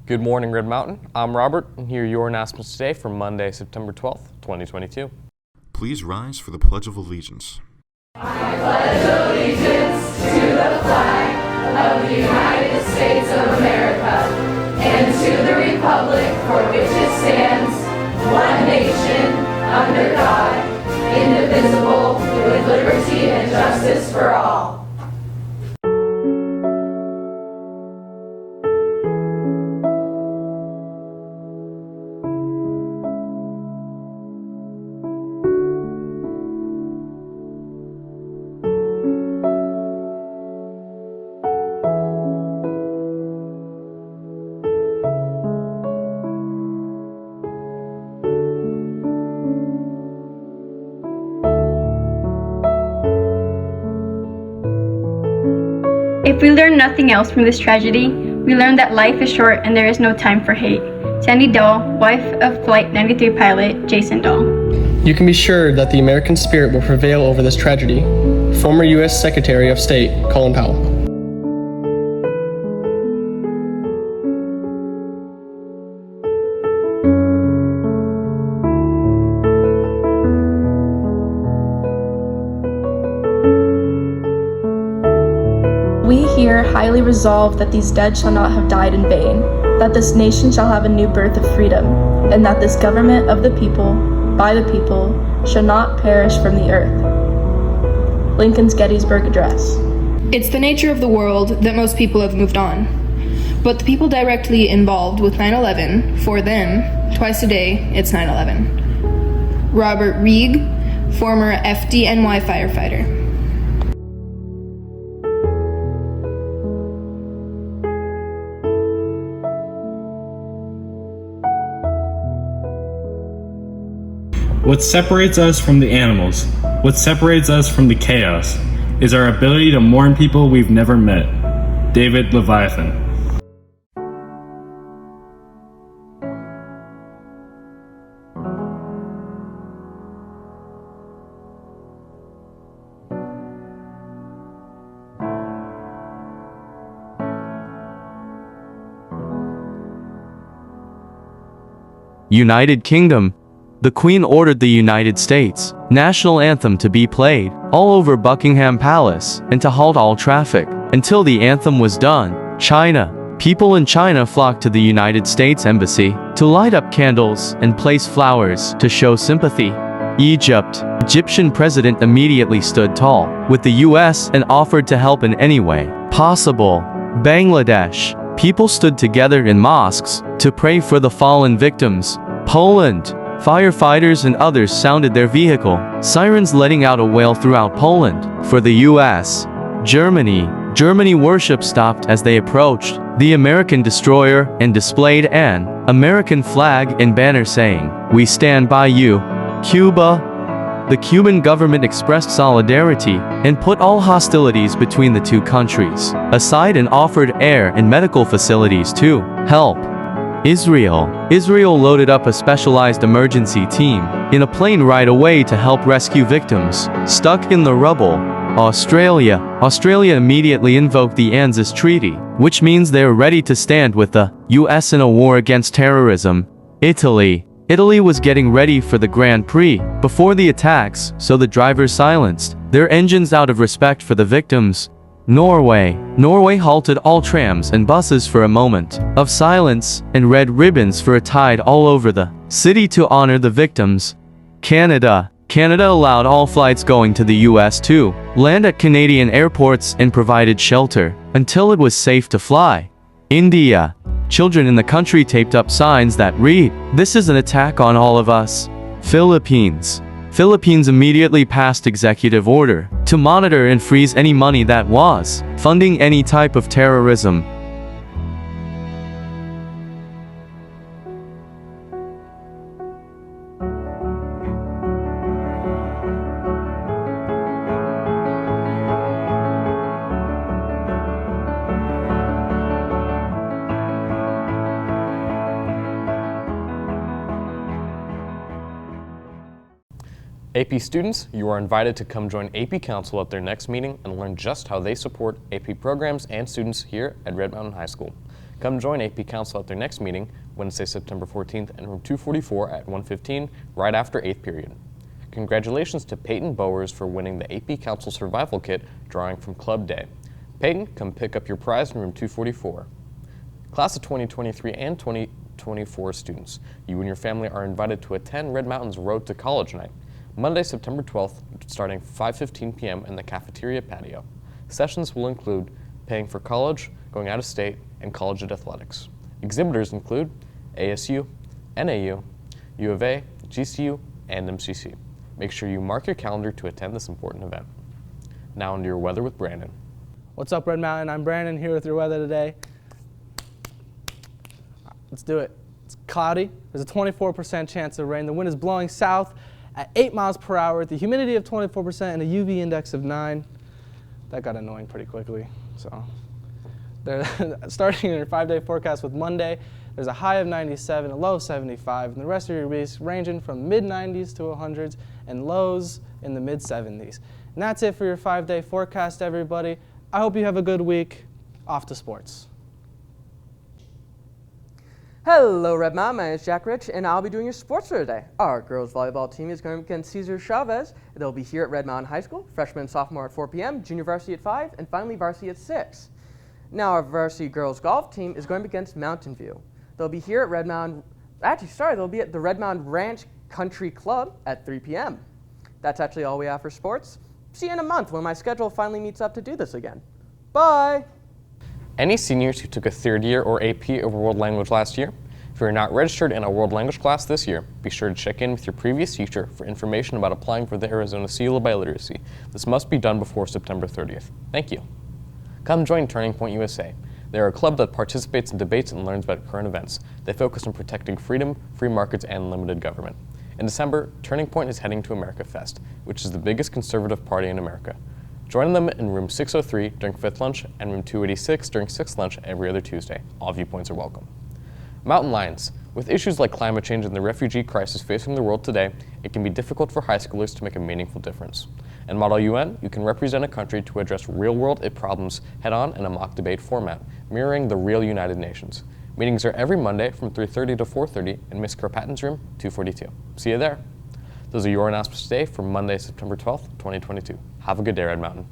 Good morning, Red Mountain. I'm Robert, and here are your announcements today for Monday, September 12th, 2022. Please rise for the Pledge of Allegiance. I pledge allegiance to the flag of the United States of America and to the republic for which it stands, one nation, under God, indivisible, with liberty and justice for all. If we learn nothing else from this tragedy, we learn that life is short and there is no time for hate. Sandy Dahl, wife of Flight 93 pilot Jason Dahl. You can be sure that the American spirit will prevail over this tragedy. Former U.S. Secretary of State Colin Powell. We here highly resolve that these dead shall not have died in vain, that this nation shall have a new birth of freedom, and that this government of the people, by the people, shall not perish from the earth. Lincoln's Gettysburg Address. It's the nature of the world that most people have moved on. But the people directly involved with 9/11, for them, twice a day, it's 9/11. Robert Reig, former FDNY firefighter. What separates us from the animals, what separates us from the chaos, is our ability to mourn people we've never met. David Leviathan. United Kingdom. The Queen ordered the United States national anthem to be played all over Buckingham Palace and to halt all traffic until the anthem was done. China. People in China flocked to the United States Embassy to light up candles and place flowers to show sympathy. Egypt. Egyptian president immediately stood tall with the US and offered to help in any way possible. Bangladesh. People stood together in mosques to pray for the fallen victims. Poland. Firefighters and others sounded their vehicle sirens, letting out a wail throughout Poland for the U.S. Germany. Germany worship stopped as they approached the American destroyer and displayed an American flag and banner saying, "We stand by you." Cuba. The Cuban government expressed solidarity and put all hostilities between the two countries aside and offered air and medical facilities to help. Israel. Israel loaded up a specialized emergency team in a plane right away to help rescue victims stuck in the rubble. Australia. Australia immediately invoked the ANZUS Treaty, which means they are ready to stand with the US in a war against terrorism. Italy. Italy was getting ready for the Grand Prix before the attacks, so the drivers silenced their engines out of respect for the victims. Norway. Norway halted all trams and buses for a moment of silence and red ribbons for a tide all over the city to honor the victims. Canada. Canada allowed all flights going to the US to land at Canadian airports and provided shelter until it was safe to fly. India. Children in the country taped up signs that read, "This is an attack on all of us." Philippines. Philippines immediately passed executive order to monitor and freeze any money that was funding any type of terrorism. AP students, you are invited to come join AP Council at their next meeting and learn just how they support AP programs and students here at Red Mountain High School. Come join AP Council at their next meeting, Wednesday, September 14th, in room 244 at 1:15, right after 8th period. Congratulations to Peyton Bowers for winning the AP Council Survival Kit drawing from Club Day. Peyton, come pick up your prize in room 244. Class of 2023 and 2024 students, you and your family are invited to attend Red Mountain's Road to College Night, Monday, September 12th, starting 5:15 p.m. in the cafeteria patio. Sessions will include paying for college, going out of state, and collegiate athletics. Exhibitors include ASU, NAU, U of A, GCU, and MCC. Make sure you mark your calendar to attend this important event. Now into your weather with Brandon. What's up, Red Mountain? I'm Brandon here with your weather today. Let's do it. It's cloudy. There's a 24% chance of rain. The wind is blowing south at 8 miles per hour, the humidity of 24%, and a UV index of 9. That got annoying pretty quickly. So, starting in your 5-day forecast with Monday, there's a high of 97, a low of 75, and the rest of your weeks ranging from mid-90s to 100s and lows in the mid-70s. And that's it for your 5-day forecast, everybody. I hope you have a good week. Off to sports. Hello, Red Mountain. My name is Jack Rich, and I'll be doing your sports for today. Our girls volleyball team is going against Cesar Chavez. They'll be here at Red Mountain High School, freshman and sophomore at 4 p.m., junior varsity at 5, and finally varsity at 6. Now our varsity girls golf team is going against Mountain View. They'll be here at they'll be at the Red Mountain Ranch Country Club at 3 p.m. That's actually all we have for sports. See you in a month when my schedule finally meets up to do this again. Bye! Any seniors who took a third year or AP over world language last year? If you're not registered in a world language class this year, be sure to check in with your previous teacher for information about applying for the Arizona Seal of Biliteracy. This must be done before September 30th. Thank you. Come join Turning Point USA. They're a club that participates in debates and learns about current events. They focus on protecting freedom, free markets, and limited government. In December, Turning Point is heading to America Fest, which is the biggest conservative party in America. Join them in room 603 during 5th lunch and room 286 during 6th lunch every other Tuesday. All viewpoints are welcome. Mountain Lions. With issues like climate change and the refugee crisis facing the world today, it can be difficult for high schoolers to make a meaningful difference. In Model UN, you can represent a country to address real-world problems head-on in a mock debate format, mirroring the real United Nations. Meetings are every Monday from 3:30 to 4:30 in Miss Carpatton's room 242. See you there. Those are your announcements today for Monday, September 12th, 2022. Have a good day, Red Mountain.